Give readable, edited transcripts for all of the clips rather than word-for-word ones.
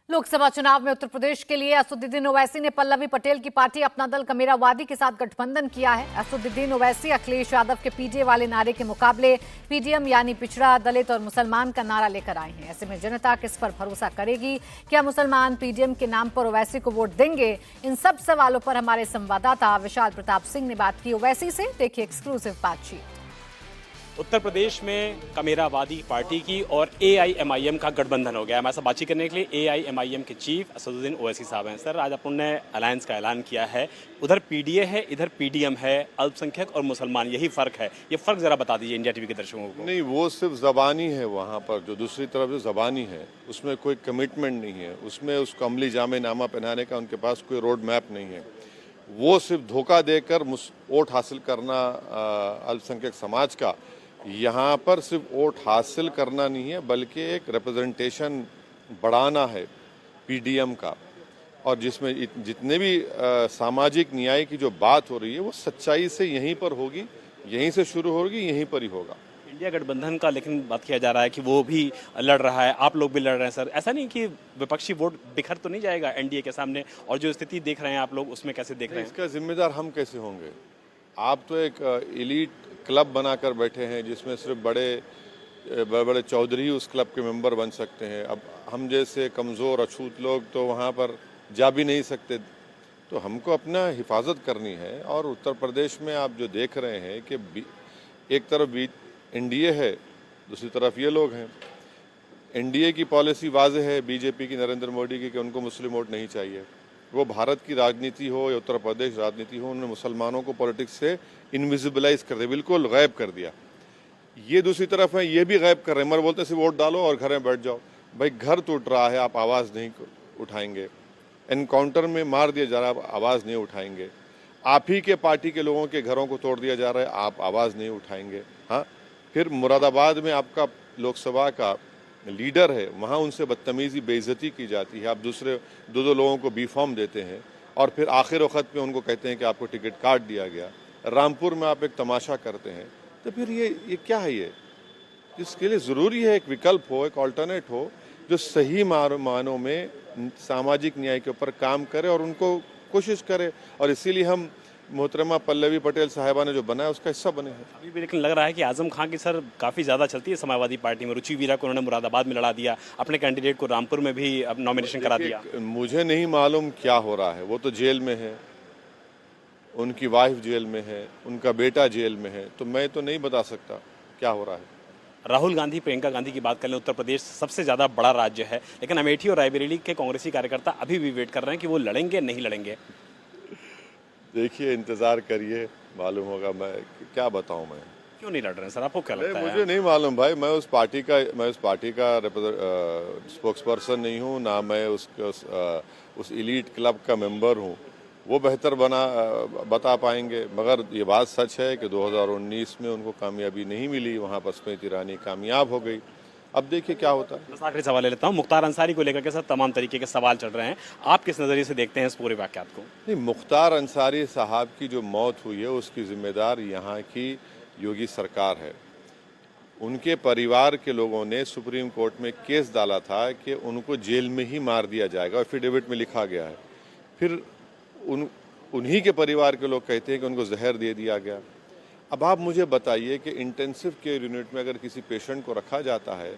लोकसभा चुनाव में उत्तर प्रदेश के लिए असदुद्दीन ओवैसी ने पल्लवी पटेल की पार्टी अपना दल कमेरावादी के साथ गठबंधन किया है। असदुद्दीन ओवैसी अखिलेश यादव के पीडीए वाले नारे के मुकाबले पीडीएम यानी पिछड़ा, दलित और मुसलमान का नारा लेकर आए हैं। ऐसे में जनता किस पर भरोसा करेगी? क्या मुसलमान पीडीएम के नाम पर ओवैसी को वोट देंगे? इन सब सवालों पर हमारे संवाददाता विशाल प्रताप सिंह ने बात की ओवैसी से। देखिए एक्सक्लूसिव बातचीत। उत्तर प्रदेश में कमेरावादी पार्टी की और एआईएमआईएम का गठबंधन हो गया है। हमारे साथ बातचीत करने के लिए एआईएमआईएम के चीफ असदुद्दीन ओवैसी साहब हैं। सर, आज आपने अलायंस का ऐलान किया है, उधर पीडीए है, इधर पीडीएम है, अल्पसंख्यक और मुसलमान, यही फर्क है। ये फर्क जरा बता दीजिए इंडिया टीवी के दर्शकों को। नहीं, वो सिर्फ ज़बानी है। वहाँ पर जो दूसरी तरफ जो ज़बानी है उसमें कोई कमिटमेंट नहीं है, उसमें उसको अमली जामे नामा पहनाने का उनके पास कोई रोड मैप नहीं है। वो सिर्फ धोखा देकर वोट हासिल करना अल्पसंख्यक समाज का, यहाँ पर सिर्फ वोट हासिल करना नहीं है बल्कि एक रिप्रेजेंटेशन बढ़ाना है पीडीएम का। और जिसमें जितने भी सामाजिक न्याय की जो बात हो रही है वो सच्चाई से यहीं पर होगी, यहीं से शुरू होगी, यहीं पर ही होगा। इंडिया गठबंधन का लेकिन बात किया जा रहा है कि वो भी लड़ रहा है, आप लोग भी लड़ रहे हैं। सर, ऐसा नहीं कि विपक्षी वोट बिखर तो नहीं जाएगा एनडीए के सामने? और जो स्थिति देख रहे हैं आप लोग, उसमें कैसे देख रहे हैं? इसका जिम्मेदार हम कैसे होंगे? आप तो एक एलीट क्लब बनाकर बैठे हैं जिसमें सिर्फ बड़े बड़े चौधरी उस क्लब के मेंबर बन सकते हैं। अब हम जैसे कमज़ोर अछूत लोग तो वहाँ पर जा भी नहीं सकते। तो हमको अपना हिफाजत करनी है। और उत्तर प्रदेश में आप जो देख रहे हैं कि एक तरफ एनडीए है, दूसरी तरफ ये लोग हैं। एनडीए की पॉलिसी वाज़ेह है, बीजेपी की, नरेंद्र मोदी की, कि उनको मुस्लिम वोट नहीं चाहिए। वो भारत की राजनीति हो या उत्तर प्रदेश राजनीति हो, उन्होंने मुसलमानों को पॉलिटिक्स से इनविजिबलाइज कर दिया, बिल्कुल गायब कर दिया। ये दूसरी तरफ है, ये भी गायब कर रहे हैं। मगर बोलते हैं सिर्फ वोट डालो और घर में बैठ जाओ। भाई, घर टूट रहा है, आप आवाज़ नहीं उठाएंगे। एनकाउंटर में मार दिया जा रहा है, आप आवाज़ नहीं उठाएंगे। आप ही के पार्टी के लोगों के घरों को तोड़ दिया जा रहा है, आप आवाज़ नहीं उठाएंगे। हाँ, फिर मुरादाबाद में आपका लोकसभा का लीडर है, वहाँ उनसे बदतमीज़ी, बेइज्जती की जाती है। आप दूसरे दो लोगों को बी फॉर्म देते हैं और फिर आखिर वक्त में उनको कहते हैं कि आपको टिकट काट दिया गया। रामपुर में आप एक तमाशा करते हैं। तो फिर ये क्या है? ये इसके लिए ज़रूरी है एक विकल्प हो, एक ऑल्टरनेट हो जो सही मानों में सामाजिक न्याय के ऊपर काम करे और उनको कोशिश करे। और इसीलिए हम मोहतरमा पल्लवी पटेल साहिबा ने जो बनाया उसका हिस्सा बने हैं। अभी भी लेकिन लग रहा है कि आजम खां की सर काफ़ी ज़्यादा चलती है समाजवादी पार्टी में। रुचि वीरा को उन्होंने मुरादाबाद में लड़ा दिया, अपने कैंडिडेट को रामपुर में भी अब नॉमिनेशन करा दिया। मुझे नहीं मालूम क्या हो रहा है। वो तो जेल में है, उनकी वाइफ जेल में है, उनका बेटा जेल में है, तो मैं तो नहीं बता सकता क्या हो रहा है। राहुल गांधी, प्रियंका गांधी की बात कर लें, उत्तर प्रदेश सबसे ज़्यादा बड़ा राज्य है, लेकिन अमेठी और रायबरेली के कांग्रेसी कार्यकर्ता अभी भी वेट कर रहे हैं कि वो लड़ेंगे नहीं लड़ेंगे। देखिए, इंतज़ार करिए, मालूम होगा। मैं क्या बताऊं? मैं क्यों नहीं लड़ रहे हैं सर, आपको क्या लगता है? मुझे नहीं मालूम भाई। मैं उस पार्टी का स्पोक्स पर्सन नहीं हूं, ना मैं उस एलीट क्लब का मेंबर हूं। वो बेहतर बता पाएंगे। मगर ये बात सच है कि 2019 में उनको कामयाबी नहीं मिली, वहाँ पर स्मृति ईरानी कामयाब हो गई। अब देखिए क्या होता है। बस आखिरी सवाल ले लेता हूँ। मुख्तार अंसारी को लेकर के सर तमाम तरीके के सवाल चल रहे हैं, आप किस नज़रिए से देखते हैं इस पूरे वाक़यात को? नहीं, मुख्तार अंसारी साहब की जो मौत हुई है उसकी जिम्मेदार यहाँ की योगी सरकार है। उनके परिवार के लोगों ने सुप्रीम कोर्ट में केस डाला था कि उनको जेल में ही मार दिया जाएगा, एफिडेविट में लिखा गया है। फिर उन्हीं के परिवार के लोग कहते हैं कि उनको जहर दे दिया गया। अब आप मुझे बताइए कि इंटेंसिव केयर यूनिट में अगर किसी पेशेंट को रखा जाता है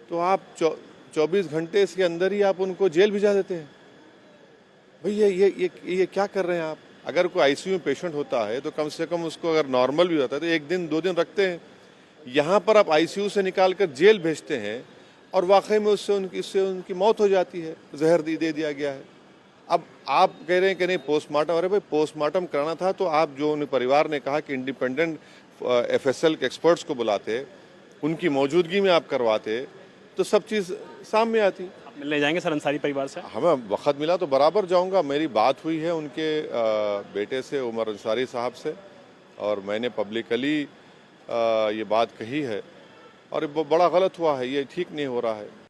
तो आप 24 घंटे के अंदर ही आप उनको जेल भिजा देते हैं। भाई, ये क्या कर रहे हैं आप? अगर कोई आईसीयू में पेशेंट होता है तो कम से कम उसको अगर नॉर्मल भी होता है तो 1 दिन 2 दिन रखते हैं। यहाँ पर आप आईसीयू से निकाल कर जेल भेजते हैं और वाकई में उससे उनकी मौत हो जाती है, जहर दे दिया गया है। अब आप कह रहे हैं कि नहीं पोस्टमार्टम, अरे भाई पोस्टमार्टम कराना था तो आप जो उन परिवार ने कहा कि इंडिपेंडेंट एफएसएल के एक्सपर्ट्स को बुलाते, उनकी मौजूदगी में आप करवाते तो सब चीज़ सामने आती। आप मिलने जाएंगे सर अंसारी परिवार से? हमें वक्त मिला तो बराबर जाऊंगा। मेरी बात हुई है उनके बेटे से, उमर अंसारी साहब से, और मैंने पब्लिकली ये बात कही है और बड़ा गलत हुआ है, ये ठीक नहीं हो रहा है।